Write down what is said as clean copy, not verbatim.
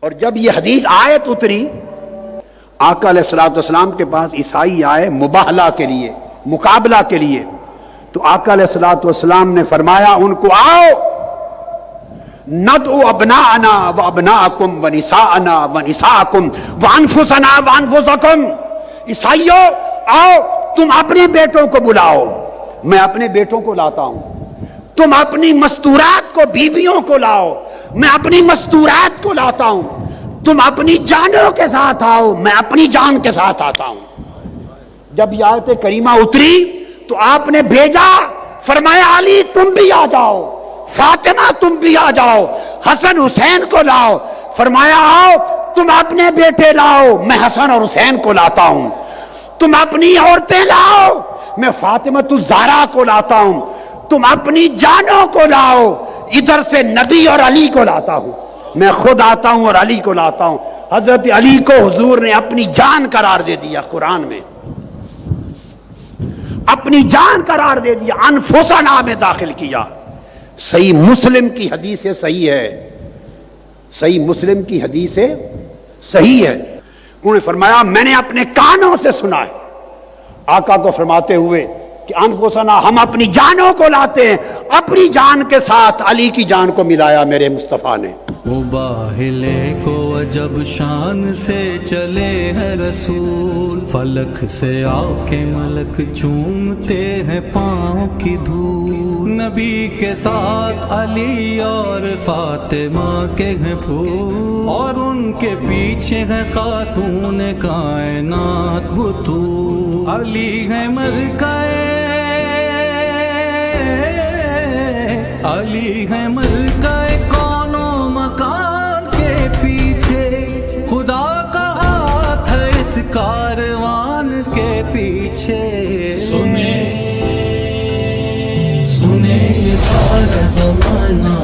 اور جب یہ حدیث آیت اتری آقا علیہ الصلوۃ والسلام کے پاس عیسائی آئے مباہلہ کے لیے، مقابلہ کے لیے، تو آقا علیہ الصلوۃ والسلام نے فرمایا ان کو آؤ ندعو ابناءنا وابناءکم ونساءنا ونساءکم وانفسنا وانفسکم، عیسائیوں آؤ تم اپنے بیٹوں کو بلاؤ، میں اپنے بیٹوں کو لاتا ہوں، تم اپنی مستورات کو بیویوں کو لاؤ، میں اپنی مستورات کو لاتا ہوں، تم اپنی جانوں کے ساتھ آؤ، میں اپنی جان کے ساتھ آتا ہوں۔ جب یہ آیت کریمہ اتری تو آپ نے بھیجا، فرمایا علی تم بھی آ جاؤ، فاطمہ تم بھی آ جاؤ، حسن حسین کو لاؤ، فرمایا آؤ تم اپنے بیٹے لاؤ، میں حسن اور حسین کو لاتا ہوں، تم اپنی عورتیں لاؤ، میں فاطمۃ الزہرا کو لاتا ہوں، تم اپنی جانوں کو لاؤ، ادھر سے نبی اور علی کو لاتا ہوں، میں خود آتا ہوں اور علی کو لاتا ہوں۔ حضرت علی کو حضور نے اپنی جان قرار دے دیا، قرآن میں اپنی جان قرار دے دیا، انفسنا میں داخل کیا۔ صحیح مسلم کی حدیث صحیح ہے، صحیح مسلم کی حدیث صحیح ہے، انہوں نے فرمایا میں نے اپنے کانوں سے سنا ہے آقا کو فرماتے ہوئے کہ انفسنا، ہم اپنی جانوں کو لاتے ہیں، اپنی جان کے ساتھ علی کی جان کو ملایا میرے مصطفیٰ نے۔ مباہلے کو عجب شان سے چلے ہیں رسول، فلک سے آ کے ملک چومتے ہیں پاؤں کی دھول، نبی کے ساتھ علی اور فاطمہ کے ہیں پھول، اور ان کے پیچھے ہے خاتون کائنات بطول، علی ہے مرکئے، علی ہے مرکئے کون و مکان کے پیچھے، خدا کا ہاتھ ہے اس کاروان کے پیچھے۔ سنے سارا زمانہ